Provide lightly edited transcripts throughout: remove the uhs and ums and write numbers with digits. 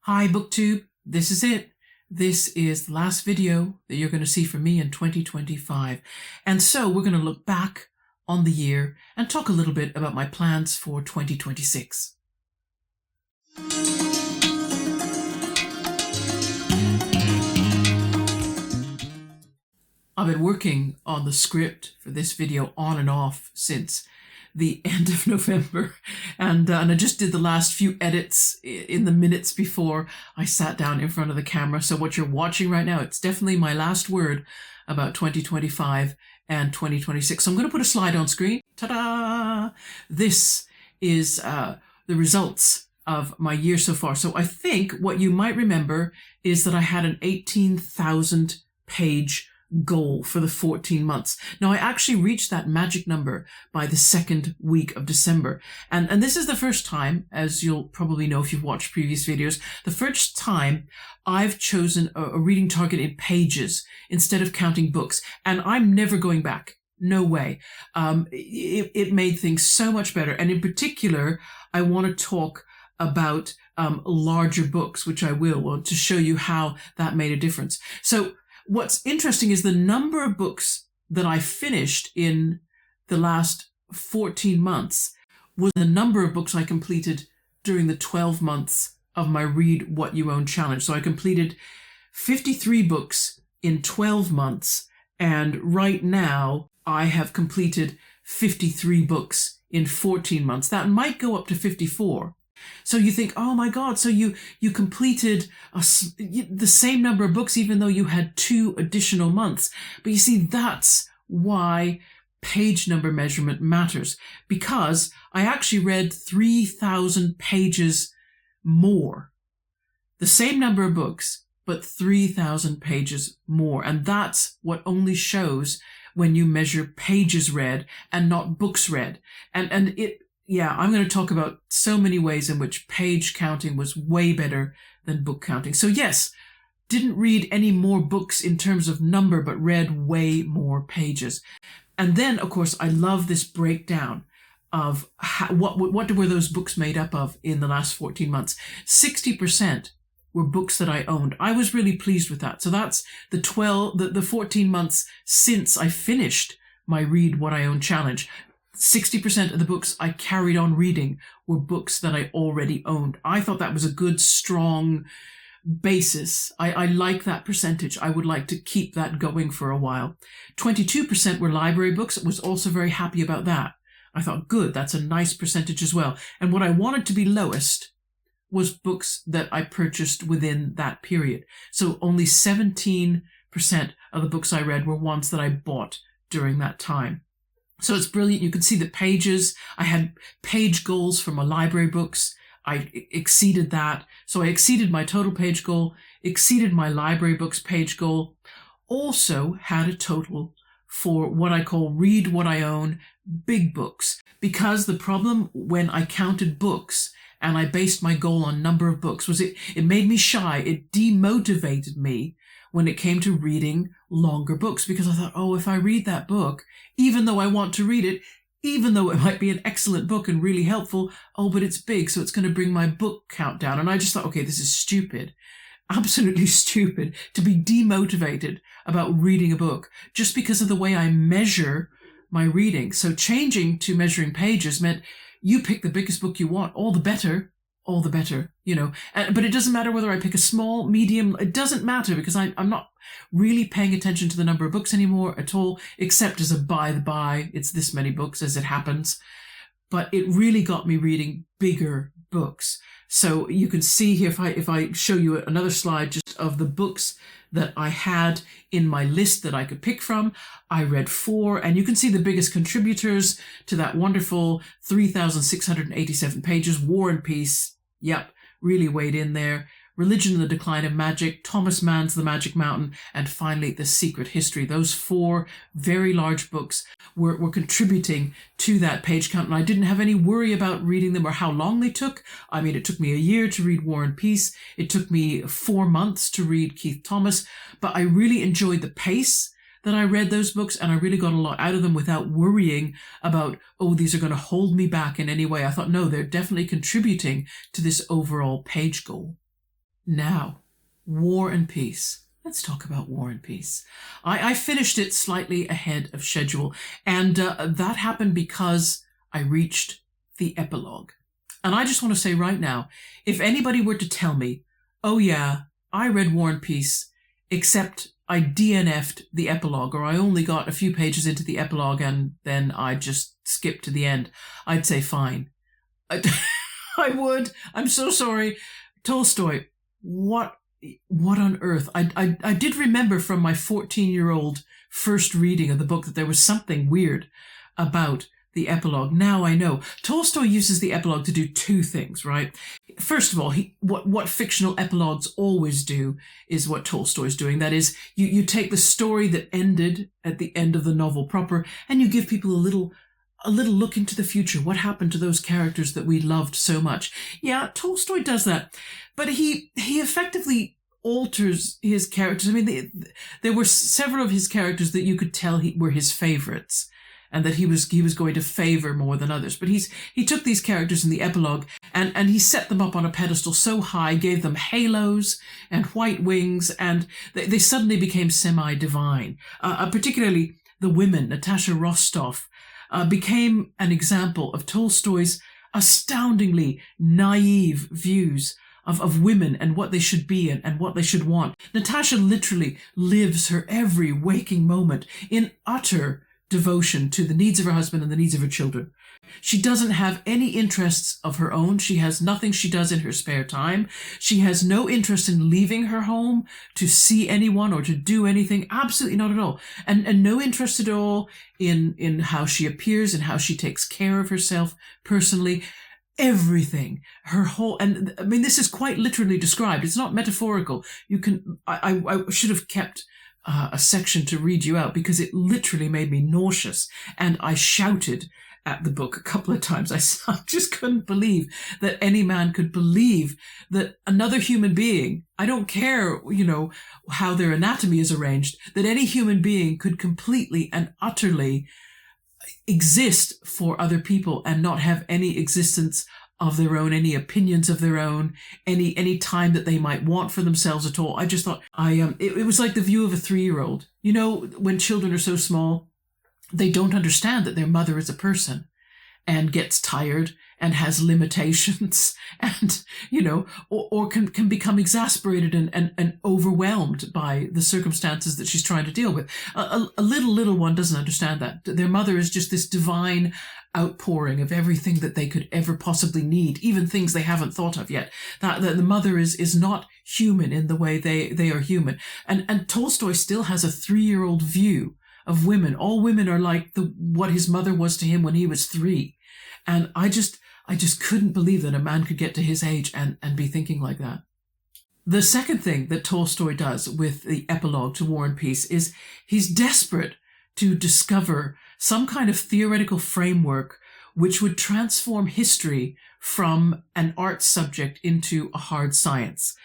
Hi BookTube, this is it. This is the last video that you're going to see from me in 2025. And so we're going to look back on the year and talk a little bit about my plans for 2026. I've been working on the script for this video on and off since the end of November, and I just did the last few edits in the minutes before I sat down in front of the camera. So what you're watching right now, it's definitely my last word about 2025 and 2026. So I'm going to put a slide on screen. Ta-da! This is the results of my year so far. So I think what you might remember is that I had an 18,000 page goal for the 14 months. Now, I actually reached that magic number by the second week of December. And this is the first time, as you'll probably know if you've watched previous videos, the first time I've chosen a reading target in pages instead of counting books. And I'm never going back. No way. It made things so much better. And in particular, I want to talk about larger books, which I will, to show you how that made a difference. So what's interesting is the number of books that I finished in the last 14 months was the number of books I completed during the 12 months of my Read What You Own challenge. So I completed 53 books in 12 months, and right now I have completed 53 books in 14 months. That might go up to 54. So you think, oh my God, so you completed the same number of books even though you had 2 additional months. But you see, that's why page number measurement matters, because I actually read 3,000 pages more. The same number of books, but 3,000 pages more. And that's what only shows when you measure pages read and not books read. Yeah, I'm going to talk about so many ways in which page counting was way better than book counting. So yes, didn't read any more books in terms of number, but read way more pages. And then, of course, I love this breakdown of what were those books made up of in the last 14 months. 60% were books that I owned. I was really pleased with that. So that's the 14 months since I finished my Read What I Own challenge. 60% of the books I carried on reading were books that I already owned. I thought that was a good, strong basis. I like that percentage. I would like to keep that going for a while. 22% were library books. I was also very happy about that. I thought, good, that's a nice percentage as well. And what I wanted to be lowest was books that I purchased within that period. So only 17% of the books I read were ones that I bought during that time. So it's brilliant. You can see the pages. I had page goals for my library books. I exceeded that. So I exceeded my total page goal, exceeded my library books page goal, also had a total for what I call Read What I Own big books. Because the problem when I counted books and I based my goal on number of books was it made me shy. It demotivated me when it came to reading longer books, because I thought, oh, if I read that book, even though I want to read it, even though it might be an excellent book and really helpful, oh, but it's big, so it's going to bring my book count down. And I just thought, okay, this is stupid, absolutely stupid, to be demotivated about reading a book just because of the way I measure my reading. So changing to measuring pages meant you pick the biggest book you want, all the better, you know. But it doesn't matter whether I pick a small, medium, it doesn't matter, because I'm not really paying attention to the number of books anymore at all, except as a by the by, it's this many books as it happens. But it really got me reading bigger books. So you can see here, if I show you another slide just of the books that I had in my list that I could pick from, I read 4, and you can see the biggest contributors to that wonderful 3,687 pages. War and Peace, yep, really weighed in there. Religion and the Decline of Magic, Thomas Mann's The Magic Mountain, and finally The Secret History. Those 4 very large books were contributing to that page count, and I didn't have any worry about reading them or how long they took. I mean, it took me a year to read War and Peace. It took me 4 months to read Keith Thomas, but I really enjoyed the pace that I read those books, and I really got a lot out of them without worrying about, oh, these are going to hold me back in any way. I thought, no, they're definitely contributing to this overall page goal. Now, War and Peace. Let's talk about War and Peace. I finished it slightly ahead of schedule, and that happened because I reached the epilogue. And I just want to say right now, if anybody were to tell me, oh yeah, I read War and Peace, except I DNF'd the epilogue, or I only got a few pages into the epilogue and then I just skipped to the end, I'd say fine. I would. I'm so sorry. Tolstoy, what on earth? I did remember from my 14-year-old first reading of the book that there was something weird about the epilogue. Now I know. Tolstoy uses the epilogue to do two things, right? First of all, what fictional epilogues always do is what Tolstoy's doing. That is, you take the story that ended at the end of the novel proper, and you give people a little look into the future. What happened to those characters that we loved so much? Yeah, Tolstoy does that, but he effectively alters his characters. I mean, there were several of his characters that you could tell were his favorites, and that he was going to favor more than others. But he took these characters in the epilogue and he set them up on a pedestal so high, gave them halos and white wings, and they suddenly became semi-divine. Particularly the women, Natasha Rostov, became an example of Tolstoy's astoundingly naive views of women and what they should be and what they should want. Natasha literally lives her every waking moment in utter devotion to the needs of her husband and the needs of her children. She doesn't have any interests of her own. She has nothing she does in her spare time. She has no interest in leaving her home to see anyone or to do anything. Absolutely not at all. And no interest at all in how she appears and how she takes care of herself personally. Everything, her whole, and I mean, this is quite literally described. It's not metaphorical. I should have kept a section to read you out because it literally made me nauseous, and I shouted at the book a couple of times. I just couldn't believe that any man could believe that another human being, I don't care, how their anatomy is arranged, that any human being could completely and utterly exist for other people and not have any existence of their own, any opinions of their own, any time that they might want for themselves at all. I just thought it was like the view of a 3-year-old. When children are so small, they don't understand that their mother is a person and gets tired and has limitations and, or can become exasperated and overwhelmed by the circumstances that she's trying to deal with. A little one doesn't understand that. Their mother is just this divine outpouring of everything that they could ever possibly need, even things they haven't thought of yet. That the mother is not human in the way they are human. And Tolstoy still has a 3-year-old view of women. All women are like what his mother was to him when he was 3. And I just couldn't believe that a man could get to his age and be thinking like that. The second thing that Tolstoy does with the epilogue to War and Peace is he's desperate to discover some kind of theoretical framework which would transform history from an art subject into a hard science.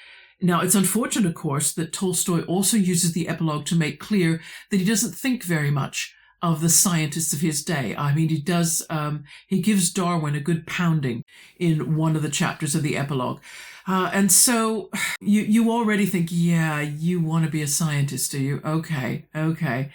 Now, it's unfortunate, of course, that Tolstoy also uses the epilogue to make clear that he doesn't think very much of the scientists of his day. I mean, he gives Darwin a good pounding in one of the chapters of the epilogue. And so you already think, yeah, you want to be a scientist, do you? Okay.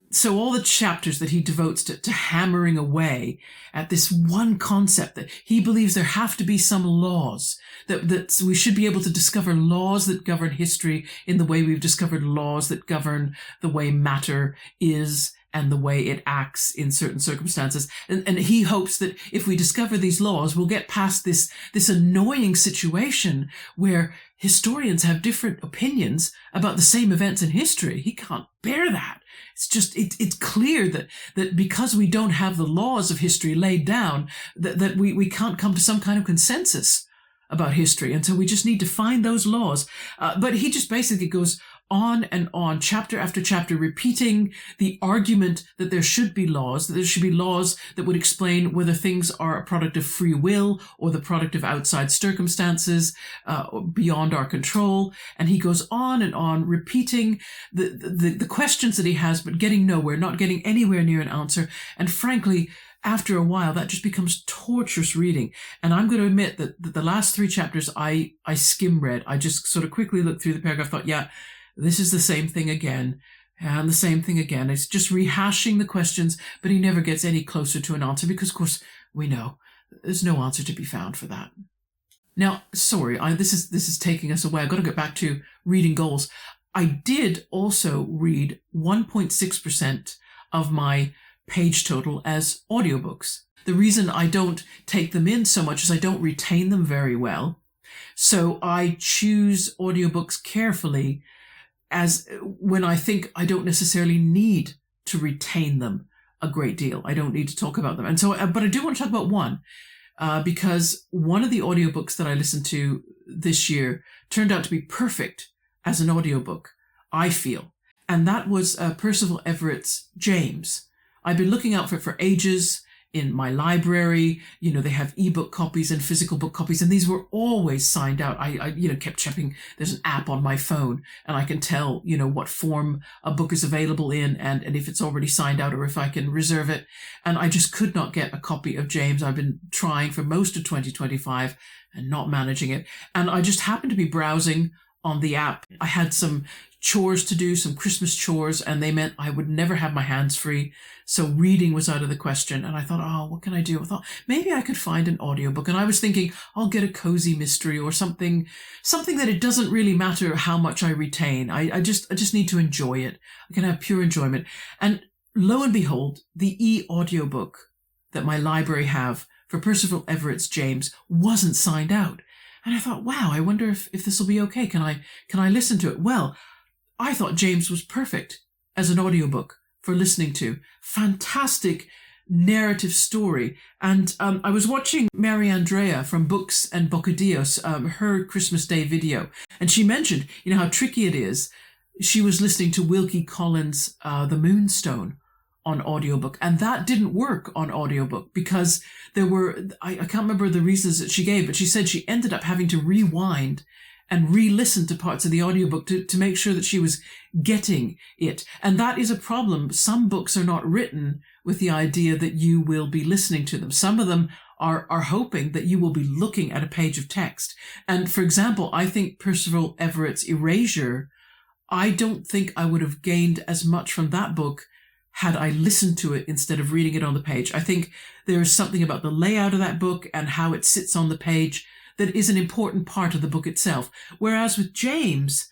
So all the chapters that he devotes to hammering away at this one concept that he believes there have to be some laws, that we should be able to discover laws that govern history in the way we've discovered laws that govern the way matter is and the way it acts in certain circumstances. And he hopes that if we discover these laws, we'll get past this annoying situation where historians have different opinions about the same events in history. He can't bear that. It's clear that because we don't have the laws of history laid down, that we can't come to some kind of consensus about history. And so we just need to find those laws. But he just basically goes on and on, chapter after chapter, repeating the argument that there should be laws, that there should be laws that would explain whether things are a product of free will or the product of outside circumstances beyond our control. And he goes on and on, repeating the questions that he has, but getting nowhere, not getting anywhere near an answer. And frankly, after a while, that just becomes torturous reading. And I'm going to admit that the last 3 chapters I skim read. I just sort of quickly looked through the paragraph, thought, yeah, this is the same thing again. And the same thing again. It's just rehashing the questions, but he never gets any closer to an answer because, of course, we know there's no answer to be found for that. Now, sorry, this is taking us away. I've got to get back to reading goals. I did also read 1.6% of my page total as audiobooks. The reason I don't take them in so much is I don't retain them very well. So I choose audiobooks carefully as when I think I don't necessarily need to retain them a great deal. I don't need to talk about them. And so, but I do want to talk about one, because one of the audiobooks that I listened to this year turned out to be perfect as an audiobook, I feel. And that was Percival Everett's James. I've been looking out for it for ages. In my library, they have ebook copies and physical book copies, and these were always signed out. I kept checking. There's an app on my phone, and I can tell, what form a book is available in, and if it's already signed out or if I can reserve it. And I just could not get a copy of James. I've been trying for most of 2025 and not managing it. And I just happened to be browsing on the app. I had some chores to do, some Christmas chores, and they meant I would never have my hands free. So reading was out of the question. And I thought, oh, what can I do? I thought maybe I could find an audiobook. And I was thinking I'll get a cozy mystery or something that it doesn't really matter how much I retain. I just need to enjoy it. I can have pure enjoyment. And lo and behold, the e-audiobook that my library have for Percival Everett's James wasn't signed out. And I thought, wow, I wonder if this will be okay. Can I listen to it? Well, I thought James was perfect as an audiobook for listening to. Fantastic narrative story. And I was watching Mariandrea from Books and Bocadillos, her Christmas Day video, and she mentioned, how tricky it is. She was listening to Wilkie Collins' The Moonstone on audiobook, and that didn't work on audiobook because there were, I can't remember the reasons that she gave, but she said she ended up having to rewind and re-listen to parts of the audiobook to make sure that she was getting it. And that is a problem. Some books are not written with the idea that you will be listening to them. Some of them are hoping that you will be looking at a page of text. And for example, I think Percival Everett's Erasure, I don't think I would have gained as much from that book had I listened to it instead of reading it on the page. I think there is something about the layout of that book and how it sits on the page that is an important part of the book itself. Whereas with James,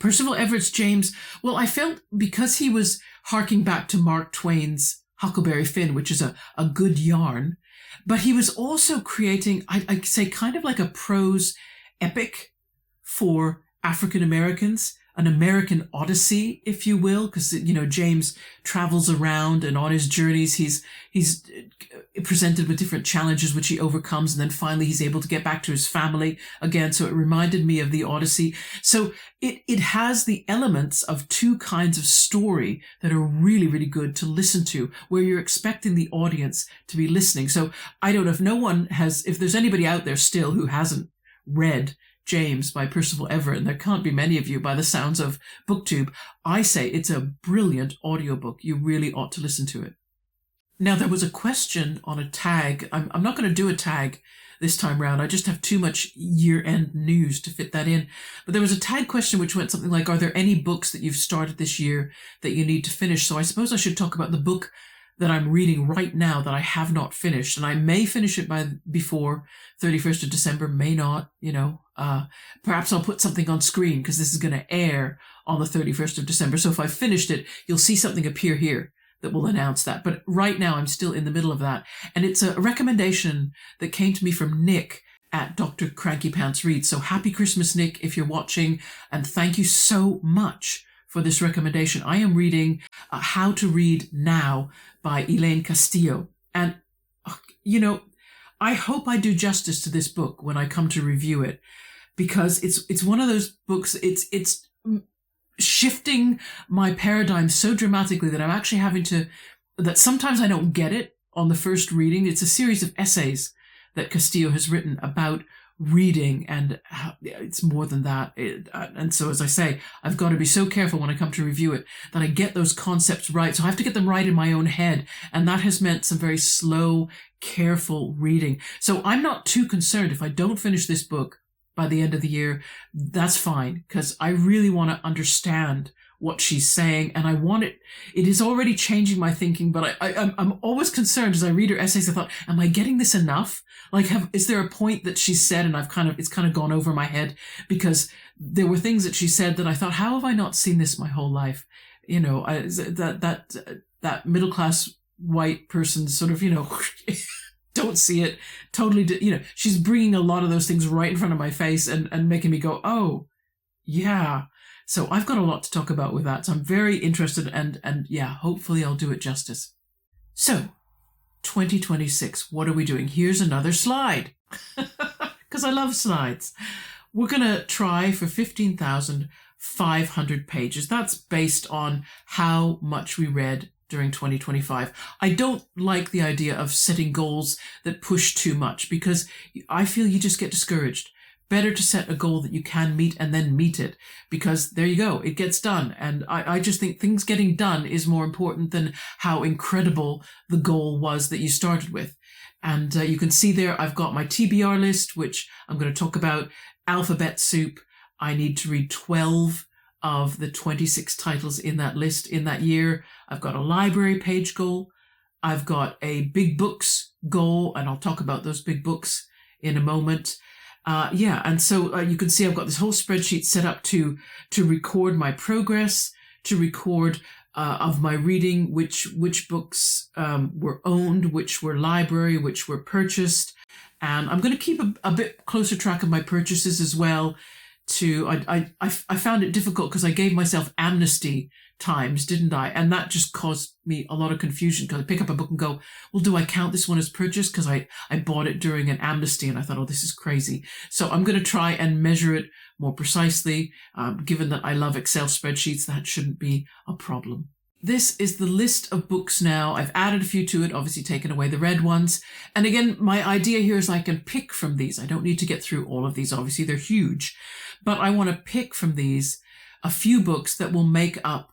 Percival Everett's James, well, I felt because he was harking back to Mark Twain's Huckleberry Finn, which is a good yarn, but he was also creating, I'd say, kind of like a prose epic for African Americans, an American Odyssey, if you will, because, James travels around and on his journeys, he's presented with different challenges which he overcomes. And then finally he's able to get back to his family again. So it reminded me of the Odyssey. So it has the elements of two kinds of story that are really, really good to listen to, where you're expecting the audience to be listening. So I don't know if there's anybody out there still who hasn't read James by Percival Everett, and there can't be many of you by the sounds of BookTube, I say it's a brilliant audiobook. You really ought to listen to it. Now, there was a question on a tag. I'm not going to do a tag this time round. I just have too much year-end news to fit that in. But there was a tag question which went something like, are there any books that you've started this year that you need to finish? So I suppose I should talk about the book that I'm reading right now that I have not finished. And I may finish it before 31st of December, may not, perhaps I'll put something on screen because this is going to air on the 31st of December. So if I've finished it, you'll see something appear here that will announce that. But right now I'm still in the middle of that. And it's a recommendation that came to me from Nick at Dr. Cranky Pants Reads. So happy Christmas, Nick, if you're watching. And thank you so much for this recommendation. I am reading How to Read Now by Elaine Castillo. And, I hope I do justice to this book when I come to review it, because it's one of those books, it's shifting my paradigm so dramatically that I'm actually that sometimes I don't get it on the first reading. It's a series of essays that Castillo has written about reading, and it's more than that. And so, as I say, I've got to be so careful when I come to review it that I get those concepts right. So I have to get them right in my own head, and that has meant some very slow, careful reading. So I'm not too concerned if I don't finish this book by the end of the year. That's fine, because I really want to understand what she's saying, and I want it. It is already changing my thinking, but I'm always concerned as I read her essays. I thought, am I getting this enough? Like, is there a point that she said, and it's kind of gone over my head, because there were things that she said that I thought, how have I not seen this my whole life? You know, that middle class white person sort of, you know, don't see it totally. You know, she's bringing a lot of those things right in front of my face and making me go, oh, yeah. So I've got a lot to talk about with that. So I'm very interested, and yeah, hopefully I'll do it justice. So 2026, what are we doing? Here's another slide, because I love slides. We're going to try for 15,500 pages. That's based on how much we read during 2025. I don't like the idea of setting goals that push too much, because I feel you just get discouraged. Better to set a goal that you can meet and then meet it, because there you go, it gets done. And I just think things getting done is more important than how incredible the goal was that you started with. And you can see there, I've got my TBR list, which I'm going to talk about. Alphabet soup. I need to read 12 of the 26 titles in that list in that year. I've got a library page goal. I've got a big books goal, and I'll talk about those big books in a moment. And so you can see I've got this whole spreadsheet set up to record my progress, to record of my reading, which books were owned, which were library, which were purchased. And I'm going to keep a bit closer track of my purchases as well. I found it difficult because I gave myself amnesty times, didn't I? And that just caused me a lot of confusion, because I pick up a book and go, well, do I count this one as purchase? Because I bought it during an amnesty, and I thought, oh, this is crazy. So I'm going to try and measure it more precisely. Given that I love Excel spreadsheets, that shouldn't be a problem. This is the list of books now. I've added a few to it, obviously taken away the red ones. And again, my idea here is I can pick from these. I don't need to get through all of these. Obviously, they're huge. But I want to pick from these a few books that will make up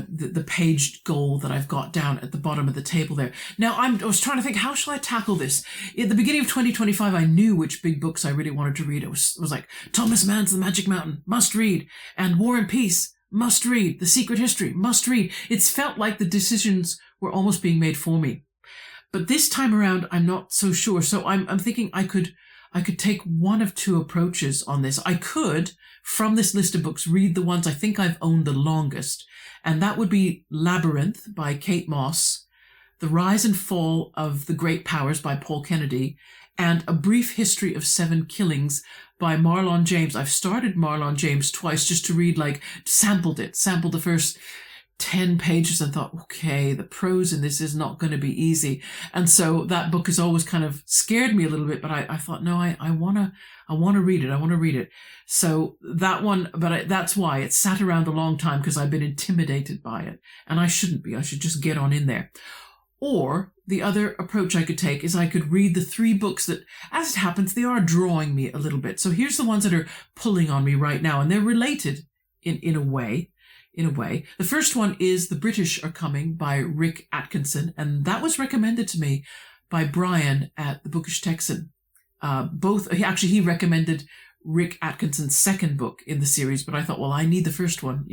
the page goal that I've got down at the bottom of the table there. Now, I was trying to think, how shall I tackle this? At the beginning of 2025, I knew which big books I really wanted to read. It was like Thomas Mann's The Magic Mountain, must read, and War and Peace, must read, The Secret History, must read. It's felt like the decisions were almost being made for me. But this time around, I'm not so sure. So I'm thinking I could take one of two approaches on this. I could, from this list of books, read the ones I think I've owned the longest. And that would be Labyrinth by Kate Moss, The Rise and Fall of the Great Powers by Paul Kennedy, and A Brief History of Seven Killings by Marlon James. I've started Marlon James twice just to read, sampled the first 10 pages and thought, okay, the prose in this is not going to be easy. And so that book has always kind of scared me a little bit, but I thought, no, I want to read it. I want to read it. So that one, that's why it sat around a long time, because I've been intimidated by it, and I shouldn't be. I should just get on in there. Or the other approach I could take is I could read the three books that, as it happens, they are drawing me a little bit. So here's the ones that are pulling on me right now, and they're related in a way. The first one is The British Are Coming by Rick Atkinson, and that was recommended to me by Brian at the Bookish Texan. He recommended Rick Atkinson's second book in the series, but I thought, well, I need the first one.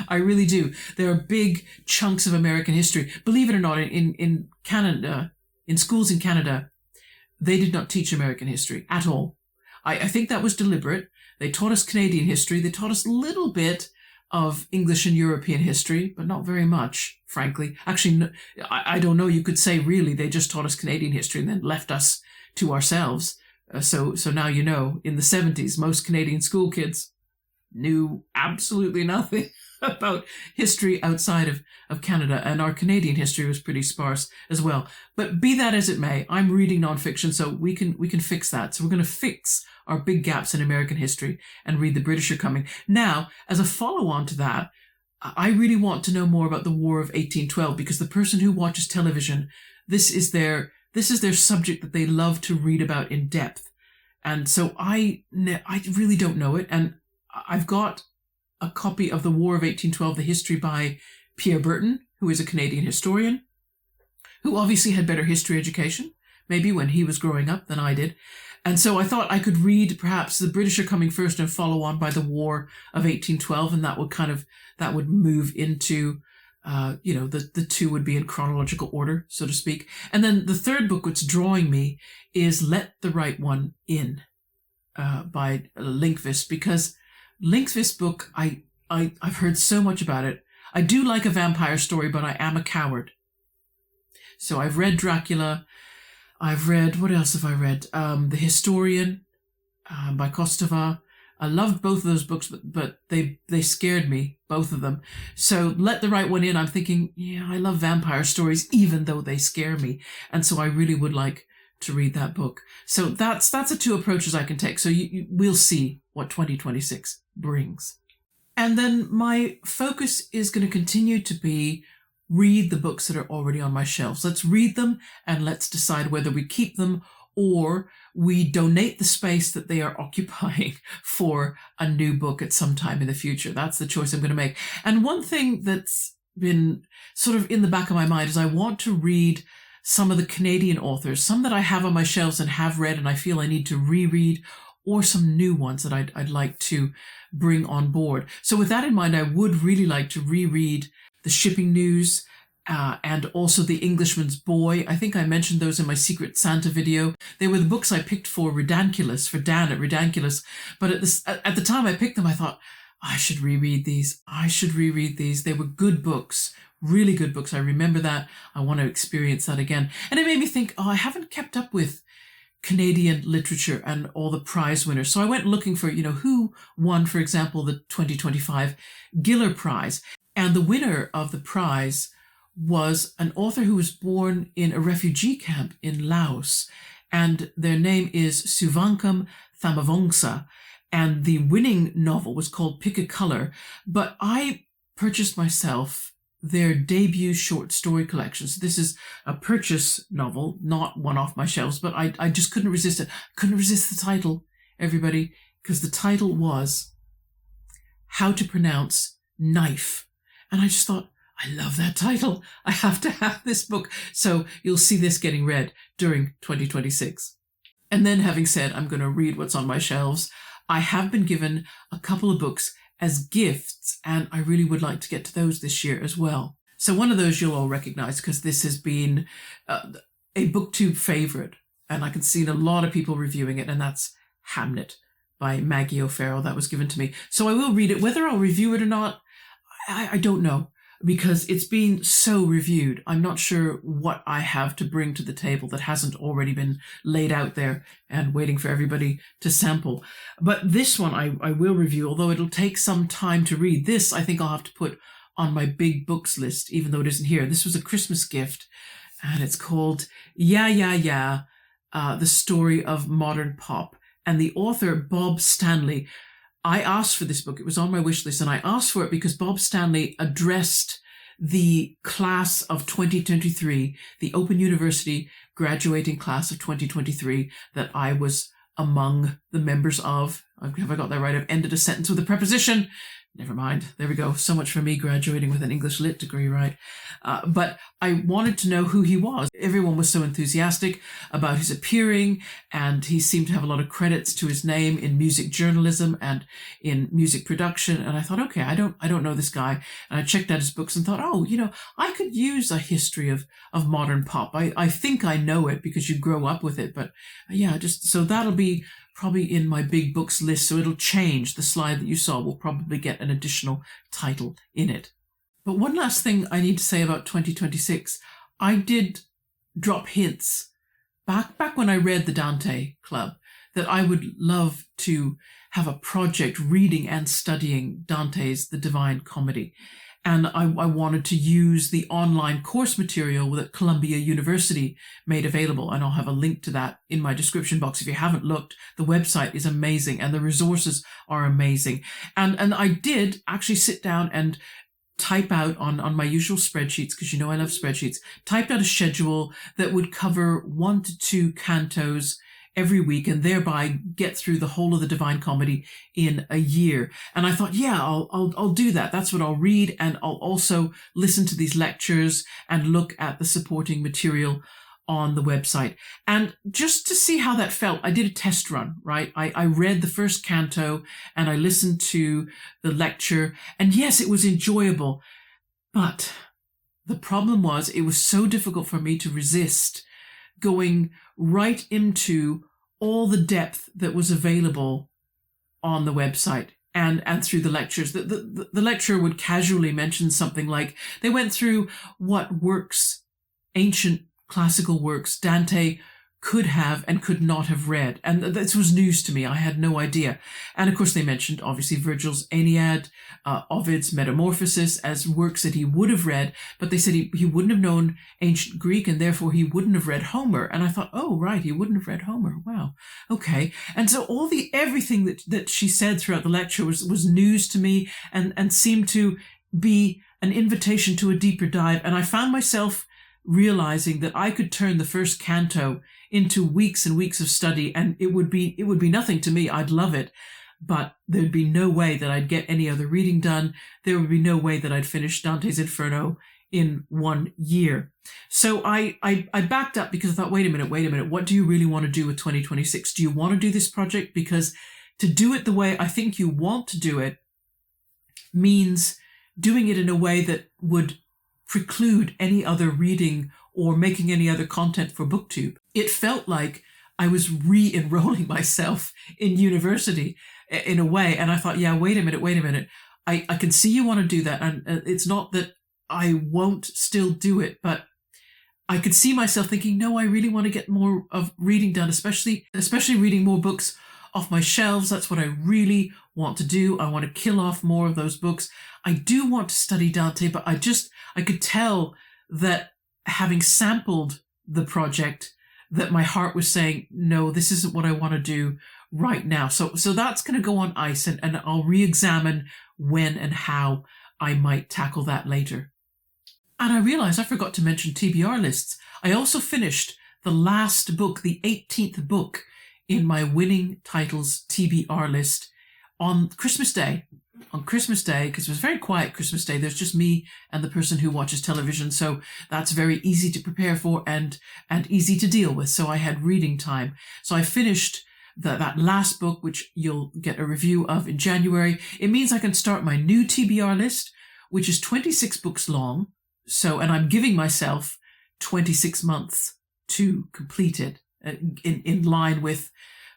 I really do. There are big chunks of American history. Believe it or not, in Canada, in schools in Canada, they did not teach American history at all. I think that was deliberate. They taught us Canadian history. They taught us a little bit of English and European history, but not very much, frankly. Actually, I don't know. You could say, really, they just taught us Canadian history and then left us to ourselves. So now you know, in the 70s, most Canadian school kids knew absolutely nothing about history outside of Canada, and our Canadian history was pretty sparse as well. But be that as it may, I'm reading nonfiction, so we can fix that. So we're going to fix our big gaps in American history and read The British Are Coming. Now, as a follow-on to that, I really want to know more about the War of 1812, because the person who watches television, this is their this is their subject that they love to read about in depth. And so I really don't know it. And I've got a copy of The War of 1812, The History by Pierre Burton, who is a Canadian historian, who obviously had better history education, maybe when he was growing up than I did. And so I thought I could read perhaps The British Are Coming First and follow on by The War of 1812, and that would move into, the two would be in chronological order, so to speak. And then the third book that's drawing me is Let the Right One In by Linkvist, because Linkvist's book, I've heard so much about it. I do like a vampire story, but I am a coward. So I've read Dracula. I've read, what else have I read? The Historian by Kostova. I loved both of those books, but they scared me, both of them. So Let the Right One In, I'm thinking, yeah, I love vampire stories, even though they scare me. And so I really would like to read that book. So that's the two approaches I can take. So we'll see what 2026 brings. And then my focus is going to continue to be read the books that are already on my shelves. Let's read them and let's decide whether we keep them or we donate the space that they are occupying for a new book at some time in the future. That's the choice I'm going to make. And one thing that's been sort of in the back of my mind is I want to read some of the Canadian authors, some that I have on my shelves and have read and I feel I need to reread, or some new ones that I'd like to bring on board. So with that in mind, I would really like to reread The Shipping News, and also The Englishman's Boy. I think I mentioned those in my Secret Santa video. They were the books I picked for Redunculous, for Dan at Redunculous. But at the time I picked them, I thought, I should reread these. They were good books, really good books. I remember that. I want to experience that again. And it made me think, I haven't kept up with Canadian literature and all the prize winners. So I went looking for, who won, for example, the 2025 Giller Prize. And the winner of the prize was an author who was born in a refugee camp in Laos. And their name is Suvankam Thamavongsa. And the winning novel was called Pick a Color. But I purchased myself their debut short story collection. So this is a purchase novel, not one off my shelves, but I just couldn't resist it. Couldn't resist the title, everybody, because the title was How to Pronounce Knife. And I just thought, I love that title. I have to have this book. So you'll see this getting read during 2026. And then having said, I'm going to read what's on my shelves, I have been given a couple of books as gifts, and I really would like to get to those this year as well. So one of those you'll all recognize because this has been a BookTube favorite, and I can see a lot of people reviewing it, and that's Hamnet by Maggie O'Farrell. That was given to me. So I will read it. Whether I'll review it or not, I don't know, because it's been so reviewed. I'm not sure what I have to bring to the table that hasn't already been laid out there and waiting for everybody to sample. But this one I will review, although it'll take some time to read. This I think I'll have to put on my big books list, even though it isn't here. This was a Christmas gift, and it's called Yeah, The Story of Modern Pop. And the author, Bob Stanley, I asked for this book. It was on my wish list, and I asked for it because Bob Stanley addressed the class of 2023, the Open University graduating class of 2023 that I was among the members of. Have I got that right? I've ended a sentence with a preposition. Never mind. There we go. So much for me graduating with an English Lit degree, right? But I wanted to know who he was. Everyone was so enthusiastic about his appearing, and he seemed to have a lot of credits to his name in music journalism and in music production. And I thought, okay, I don't know this guy. And I checked out his books and thought, I could use a history of modern pop. I think I know it because you grow up with it. But so that'll be probably in my big books list, so it'll change. The slide that you saw will probably get an additional title in it. But one last thing I need to say about 2026, I did drop hints back when I read the Dante Club that I would love to have a project reading and studying Dante's The Divine Comedy. And I wanted to use the online course material that Columbia University made available. And I'll have a link to that in my description box. If you haven't looked, the website is amazing and the resources are amazing. And I did actually sit down and type out on my usual spreadsheets, because you know I love spreadsheets, typed out a schedule that would cover 1 to 2 cantos every week, and thereby get through the whole of the Divine Comedy in a year. And I thought, yeah, I'll do that. That's what I'll read, and I'll also listen to these lectures and look at the supporting material on the website. And just to see how that felt, I did a test run, right? I read the first canto and I listened to the lecture, and yes, it was enjoyable. But the problem was, it was so difficult for me to resist going right into all the depth that was available on the website and through the lectures. The lecturer would casually mention something like they went through what works, ancient classical works, Dante could have and could not have read. And this was news to me. I had no idea. And of course, they mentioned, obviously, Virgil's Aeneid, Ovid's Metamorphoses as works that he would have read, but they said he wouldn't have known ancient Greek, and therefore he wouldn't have read Homer. And I thought, oh, right, he wouldn't have read Homer. Wow. Okay. And so everything that she said throughout the lecture was news to me, and seemed to be an invitation to a deeper dive. And I found myself realizing that I could turn the first canto into weeks and weeks of study, and it would be nothing to me. I'd love it, but there'd be no way that I'd get any other reading done. There would be no way that I'd finish Dante's Inferno in 1 year. So I backed up, because I thought, wait a minute, what do you really want to do with 2026? Do you want to do this project? Because to do it the way I think you want to do it means doing it in a way that would preclude any other reading or making any other content for BookTube. It felt like I was re-enrolling myself in university in a way. And I thought, yeah, wait a minute. I can see you want to do that. And it's not that I won't still do it, but I could see myself thinking, no, I really want to get more of reading done, especially reading more books off my shelves. That's what I really want to do. I want to kill off more of those books. I do want to study Dante, but I could tell that, having sampled the project, that my heart was saying, no, this isn't what I want to do right now. So that's going to go on ice, and I'll re-examine when and how I might tackle that later. And I realized I forgot to mention TBR lists. I also finished the last book, the 18th book in my winning titles TBR list on Christmas Day. Because it was very quiet Christmas Day. There's just me and the person who watches television, so that's very easy to prepare for and easy to deal with. So I had reading time. So I finished that last book, which you'll get a review of in January. It means I can start my new TBR list, which is 26 books long. And I'm giving myself 26 months to complete it, in line with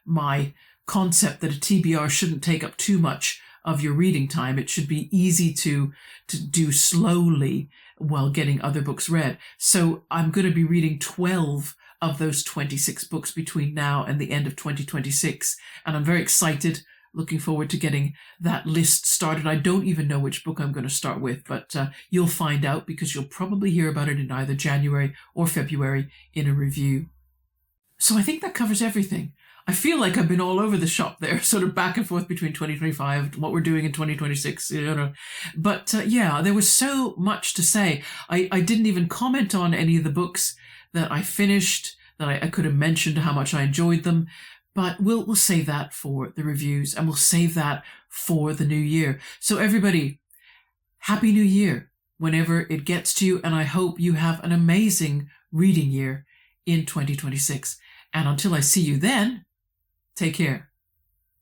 my concept that a TBR shouldn't take up too much of your reading time. It should be easy to do slowly while getting other books read. So I'm going to be reading 12 of those 26 books between now and the end of 2026. And I'm very excited, looking forward to getting that list started. I don't even know which book I'm going to start with, but you'll find out, because you'll probably hear about it in either January or February in a review. So I think that covers everything. I feel like I've been all over the shop there, sort of back and forth between 2025, what we're doing in 2026, But yeah, there was so much to say. I didn't even comment on any of the books that I finished, that I could have mentioned how much I enjoyed them. But we'll save that for the reviews, and we'll save that for the new year. So everybody, Happy New Year whenever it gets to you, and I hope you have an amazing reading year in 2026. And until I see you then, take care.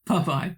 Bye-bye.